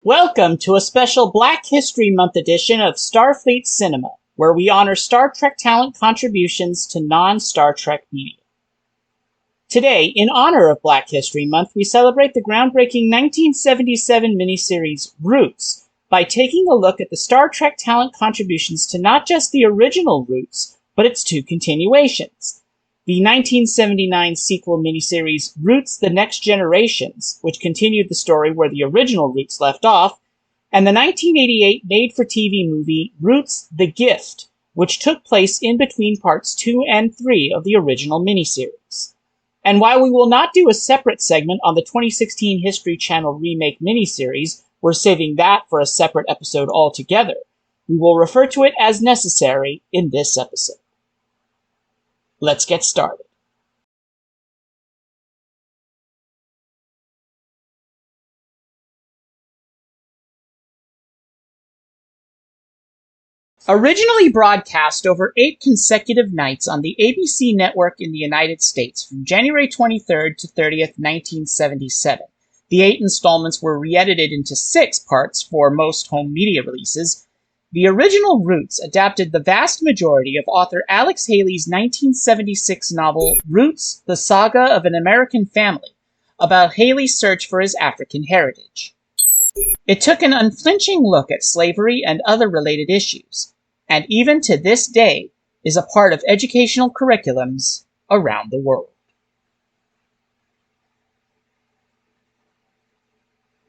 Welcome to a special Black History Month edition of STARFLEET Cinema, where we honor Star Trek talent contributions to non-Star Trek media. Today, in honor of Black History Month, we celebrate the groundbreaking 1977 miniseries Roots by taking a look at the Star Trek talent contributions to not just the original Roots, but its two continuations. The 1979 sequel miniseries Roots: The Next Generations, which continued the story where the original Roots left off, and the 1988 made-for-TV movie Roots: The Gift, which took place in between parts 2 and 3 of the original miniseries. And while we will not do a separate segment on the 2016 History Channel remake miniseries, we're saving that for a separate episode altogether. We will refer to it as necessary in this episode. Let's get started. Originally broadcast over 8 consecutive nights on the ABC network in the United States from January 23rd to 30th, 1977, the 8 installments were re-edited into 6 parts for most home media releases. The original Roots adapted the vast majority of author Alex Haley's 1976 novel Roots: The Saga of an American Family, about Haley's search for his African heritage. It took an unflinching look at slavery and other related issues, and even to this day is a part of educational curriculums around the world.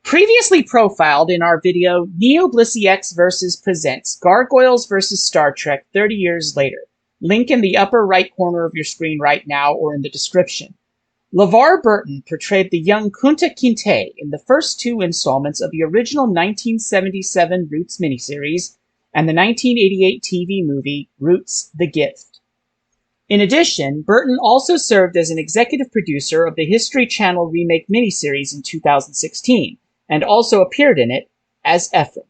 Previously profiled in our video, NeoBlisseyX vs. presents Gargoyles vs. Star Trek 30 years later. Link in the upper right corner of your screen right now or in the description. LeVar Burton portrayed the young Kunta Kinte in the first 2 installments of the original 1977 Roots miniseries and the 1988 TV movie Roots: The Gift. In addition, Burton also served as an executive producer of the History Channel remake miniseries in 2016, and also appeared in it as Ephraim.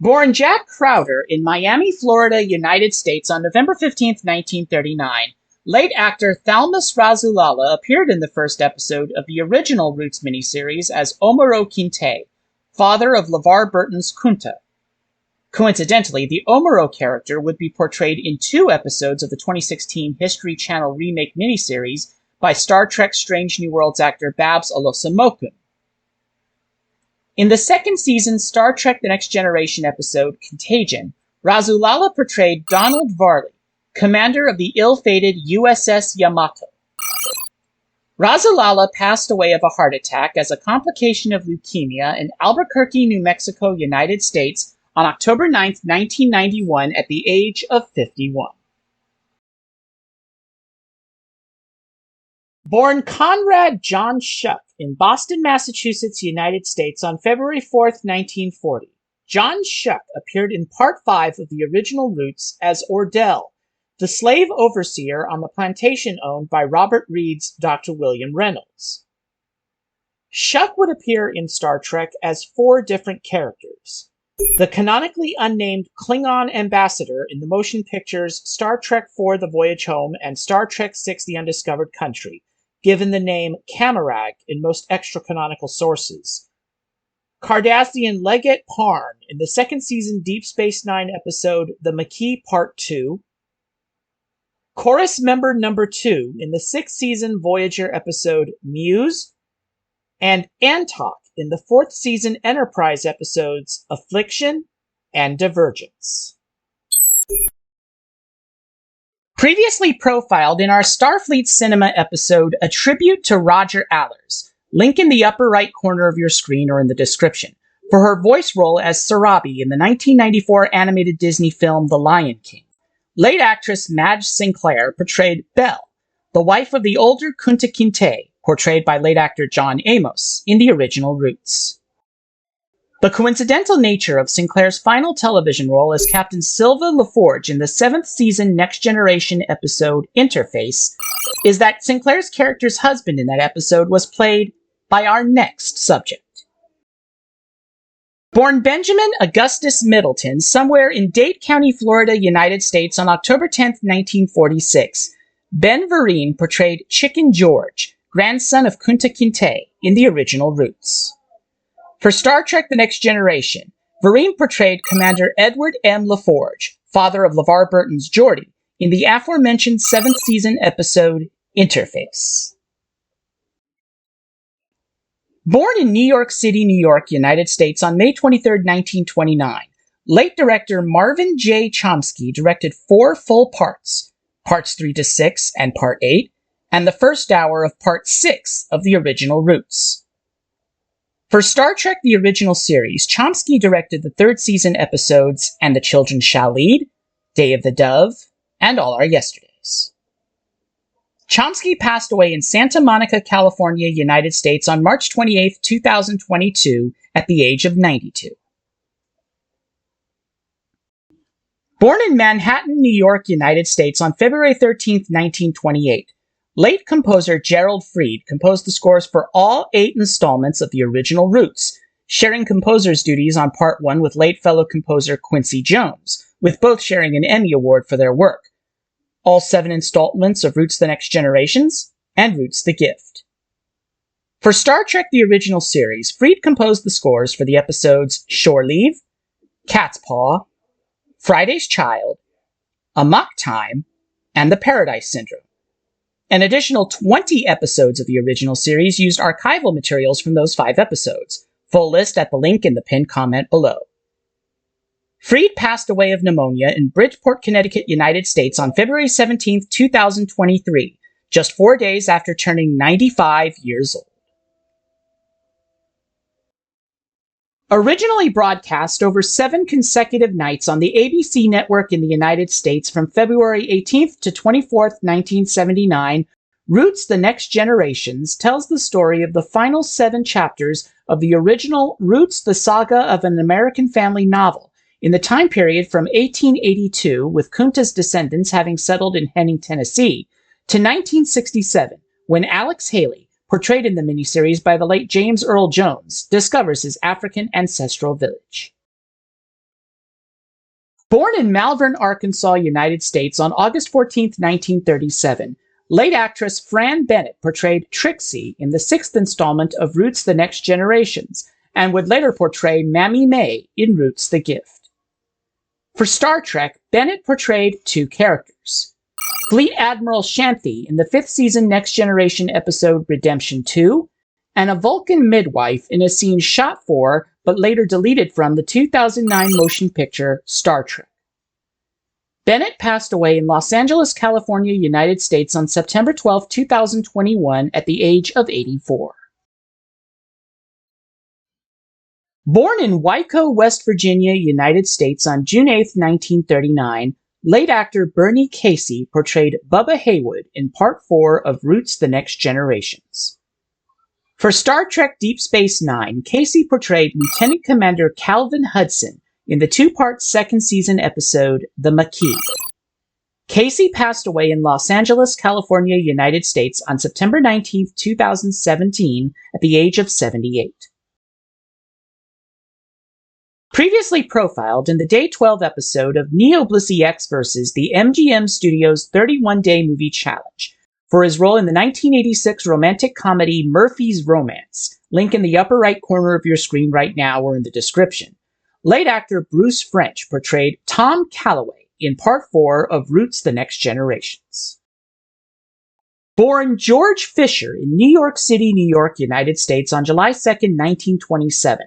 Born Jack Crowder in Miami, Florida, United States on November 15, 1939, late actor Thalmus Razulala appeared in the first episode of the original Roots miniseries as Omaro Kinte, father of LeVar Burton's Kunta. Coincidentally, the Omaro character would be portrayed in 2 episodes of the 2016 History Channel remake miniseries by Star Trek Strange New Worlds actor Babs Olosamokun. In the second season Star Trek The Next Generation episode Contagion, Razulala portrayed Donald Varley, commander of the ill-fated USS Yamato. Razulala passed away of a heart attack as a complication of leukemia in Albuquerque, New Mexico, United States on October 9, 1991 at the age of 51. Born Conrad John Shuck in Boston, Massachusetts, United States on February 4, 1940, John Shuck appeared in Part 5 of the original Roots as Ordell, the slave overseer on the plantation owned by Robert Reed's Dr. William Reynolds. Shuck would appear in Star Trek as 4 different characters. The canonically unnamed Klingon ambassador in the motion pictures Star Trek IV: The Voyage Home and Star Trek VI: The Undiscovered Country, given the name Camarag in most extra-canonical sources. Cardassian Legate Parn in the second season Deep Space Nine episode The Maquis Part 2, Chorus Member Number 2 in the 6th season Voyager episode Muse, and Antok in the 4th season Enterprise episodes Affliction and Divergence. Previously profiled in our Starfleet Cinema episode A Tribute to Roger Allers, link in the upper right corner of your screen or in the description, for her voice role as Sarabi in the 1994 animated Disney film The Lion King. Late actress Madge Sinclair portrayed Belle, the wife of the older Kunta Kinte, portrayed by late actor John Amos, in the original Roots. The coincidental nature of Sinclair's final television role as Captain Silva LaForge in the 7th season Next Generation episode Interface is that Sinclair's character's husband in that episode was played by our next subject. Born Benjamin Augustus Middleton somewhere in Dade County, Florida, United States on October 10, 1946, Ben Vereen portrayed Chicken George, grandson of Kunta Kinte in the original Roots. For Star Trek The Next Generation, Vereen portrayed Commander Edward M. LaForge, father of LeVar Burton's Geordi, in the aforementioned 7th season episode Interface. Born in New York City, New York, United States on May 23, 1929, late director Marvin J. Chomsky directed 4 full parts, Parts 3 to 6 and Part 8, and the first hour of Part 6 of the original Roots. For Star Trek The Original Series, Chomsky directed the 3rd season episodes And the Children Shall Lead, Day of the Dove, and All Our Yesterdays. Chomsky passed away in Santa Monica, California, United States on March 28, 2022, at the age of 92. Born in Manhattan, New York, United States on February 13, 1928, late composer Gerald Fried composed the scores for all 8 installments of the original Roots, sharing composer's duties on Part 1 with late fellow composer Quincy Jones, with both sharing an Emmy Award for their work. All 7 installments of Roots The Next Generations, and Roots The Gift. For Star Trek The Original Series, Fried composed the scores for the episodes Shore Leave, Cat's Paw, Friday's Child, Amok Time, and The Paradise Syndrome. An additional 20 episodes of the original series used archival materials from those 5 episodes. Full list at the link in the pinned comment below. Fried passed away of pneumonia in Bridgeport, Connecticut, United States on February 17, 2023, just 4 days after turning 95 years old. Originally broadcast over 7 consecutive nights on the ABC network in the United States from February 18th to 24th, 1979, Roots The Next Generations tells the story of the final 7 chapters of the original Roots The Saga of an American Family novel, in the time period from 1882, with Kunta's descendants having settled in Henning, Tennessee, to 1967, when Alex Haley, portrayed in the miniseries by the late James Earl Jones, discovers his African ancestral village. Born in Malvern, Arkansas, United States on August 14, 1937, late actress Fran Bennett portrayed Trixie in the 6th installment of Roots The Next Generations, and would later portray Mammy May in Roots The Gift. For Star Trek, Bennett portrayed 2 characters. Fleet Admiral Shanthy in the 5th season Next Generation episode Redemption 2, and a Vulcan midwife in a scene shot for, but later deleted from, the 2009 motion picture Star Trek. Bennett passed away in Los Angeles, California, United States on September 12, 2021 at the age of 84. Born in Waco, West Virginia, United States on June 8, 1939, late actor Bernie Casey portrayed Bubba Haywood in Part 4 of Roots The Next Generations. For Star Trek Deep Space Nine, Casey portrayed Lieutenant Commander Calvin Hudson in the 2-part 2nd season episode The Maquis. Casey passed away in Los Angeles, California, United States on September 19, 2017 at the age of 78. Previously profiled in the Day 12 episode of NeoBlisseyX versus the MGM Studios 31-Day Movie Challenge for his role in the 1986 romantic comedy Murphy's Romance, link in the upper right corner of your screen right now or in the description. Late actor Bruce French portrayed Tom Calloway in Part 4 of Roots The Next Generations. Born George Fisher in New York City, New York, United States on July 2, 1927,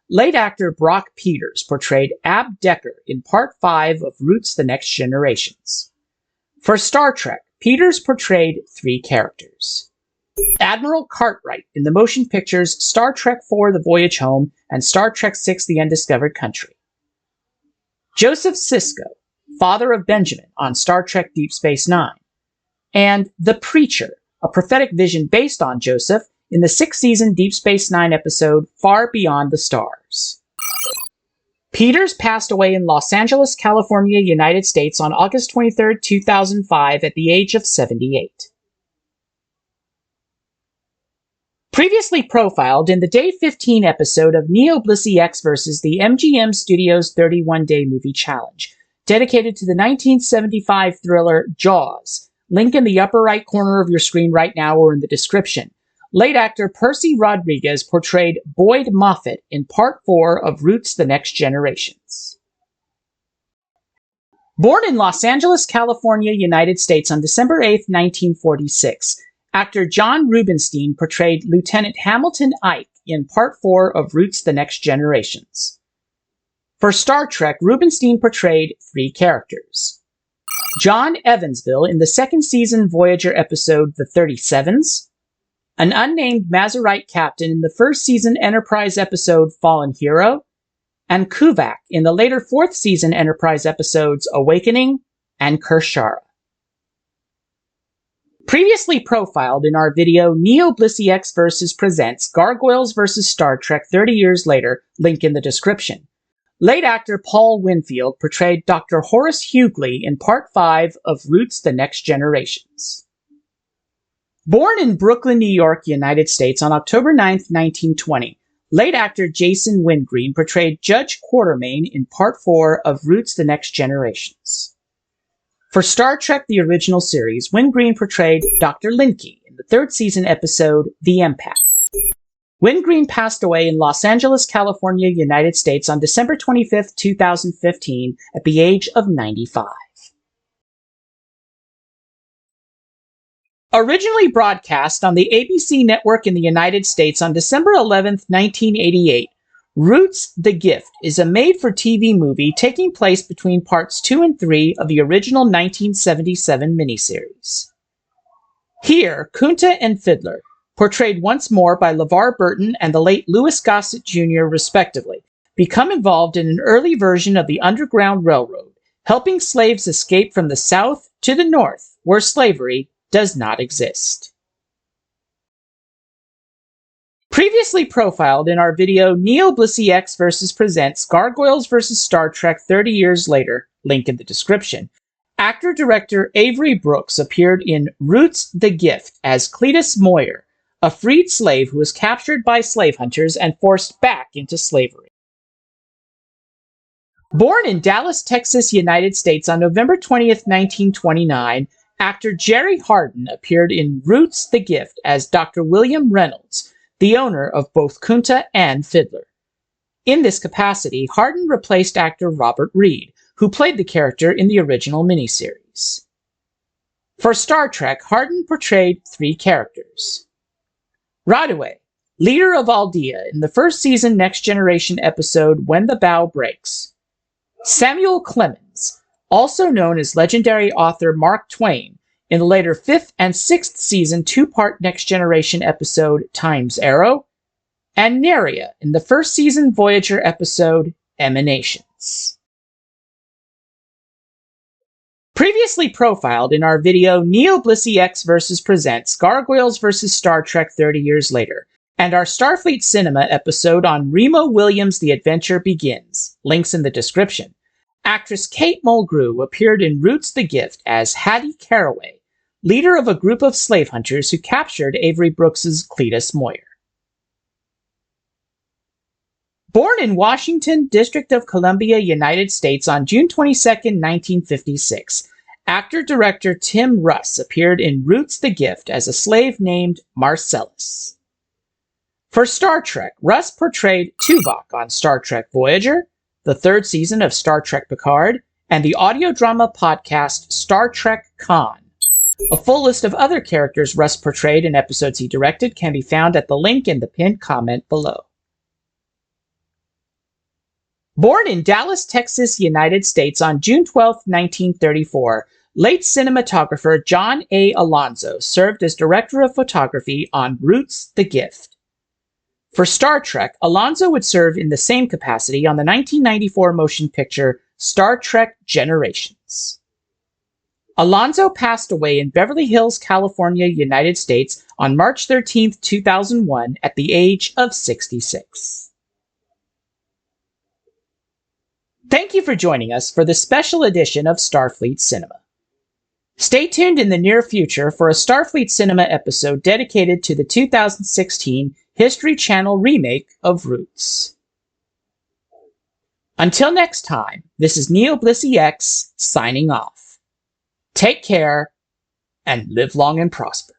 late actor Brock Peters portrayed Ab Decker in Part 5 of Roots The Next Generations. For Star Trek, Peters portrayed 3 characters. Admiral Cartwright in the motion pictures Star Trek IV The Voyage Home and Star Trek VI The Undiscovered Country. Joseph Sisko, father of Benjamin on Star Trek Deep Space Nine. And The Preacher, a prophetic vision based on Joseph, in the 6th season Deep Space Nine episode Far Beyond the Stars. Peters passed away in Los Angeles, California, United States on August 23, 2005 at the age of 78. Previously profiled in the Day 15 episode of NeoBlisseyX versus the MGM Studios 31-Day Movie Challenge, dedicated to the 1975 thriller Jaws, link in the upper right corner of your screen right now or in the description, late actor Percy Rodriguez portrayed Boyd Moffat in Part 4 of Roots: The Next Generations. Born in Los Angeles, California, United States on December 8, 1946, actor John Rubinstein portrayed Lieutenant Hamilton Ike in Part 4 of Roots: The Next Generations. For Star Trek, Rubinstein portrayed 3 characters. John Evansville in the second season Voyager episode The 37s, an unnamed Mazarite captain in the first season Enterprise episode Fallen Hero, and Kuvak in the later fourth season Enterprise episodes Awakening and Kershara. Previously profiled in our video NeoBlisseyX vs. presents Gargoyles vs. Star Trek 30 years later, link in the description. Late actor Paul Winfield portrayed Dr. Horace Hughley in Part 5 of Roots: The Next Generations. Born in Brooklyn, New York, United States on October 9, 1920, late actor Jason Wingreen portrayed Judge Quartermain in Part 4 of Roots: The Next Generations. For Star Trek The Original Series, Wingreen portrayed Dr. Linke in the third season episode The Empath. Wingreen passed away in Los Angeles, California, United States on December 25, 2015 at the age of 95. Originally broadcast on the ABC network in the United States on December 11, 1988, Roots: The Gift is a made-for-TV movie taking place between parts 2 and 3 of the original 1977 miniseries. Here, Kunta and Fiddler, portrayed once more by LeVar Burton and the late Louis Gossett Jr. respectively, become involved in an early version of the Underground Railroad, helping slaves escape from the South to the North, where slavery does not exist. Previously profiled in our video NeoBlisseyX vs. presents Gargoyles vs. Star Trek 30 years later, link in the description, actor-director Avery Brooks appeared in Roots: The Gift as Cletus Moyer, a freed slave who was captured by slave hunters and forced back into slavery. Born in Dallas, Texas, United States on November 20, 1929, actor Jerry Hardin appeared in Roots: The Gift as Dr. William Reynolds, the owner of both Kunta and Fiddler. In this capacity, Hardin replaced actor Robert Reed, who played the character in the original miniseries. For Star Trek, Hardin portrayed 3 characters. Radue, leader of Aldea in the first season Next Generation episode When the Bow Breaks. Samuel Clemens, also known as legendary author Mark Twain, in the later 5th and 6th season 2-part Next Generation episode Time's Arrow, and Neria in the first season Voyager episode Emanations. Previously profiled in our video NeoBlisseyX vs. presents Gargoyles vs. Star Trek 30 years later, and our Starfleet Cinema episode on Remo Williams' The Adventure Begins, links in the description. Actress Kate Mulgrew appeared in Roots: The Gift as Hattie Caraway, leader of a group of slave hunters who captured Avery Brooks's Cletus Moyer. Born in Washington, District of Columbia, United States on June 22, 1956, actor-director Tim Russ appeared in Roots: The Gift as a slave named Marcellus. For Star Trek, Russ portrayed Tuvok on Star Trek Voyager, the third season of Star Trek Picard, and the audio drama podcast Star Trek Con. A full list of other characters Russ portrayed in episodes he directed can be found at the link in the pinned comment below. Born in Dallas, Texas, United States on June 12, 1934, late cinematographer John A. Alonzo served as director of photography on Roots: The Gift. For Star Trek, Alonzo would serve in the same capacity on the 1994 motion picture Star Trek Generations. Alonzo passed away in Beverly Hills, California, United States on March 13, 2001 at the age of 66. Thank you for joining us for this special edition of Starfleet Cinema. Stay tuned in the near future for a Starfleet Cinema episode dedicated to the 2016 History Channel remake of Roots. Until next time, this is NeoBlisseyX signing off. Take care and live long and prosper.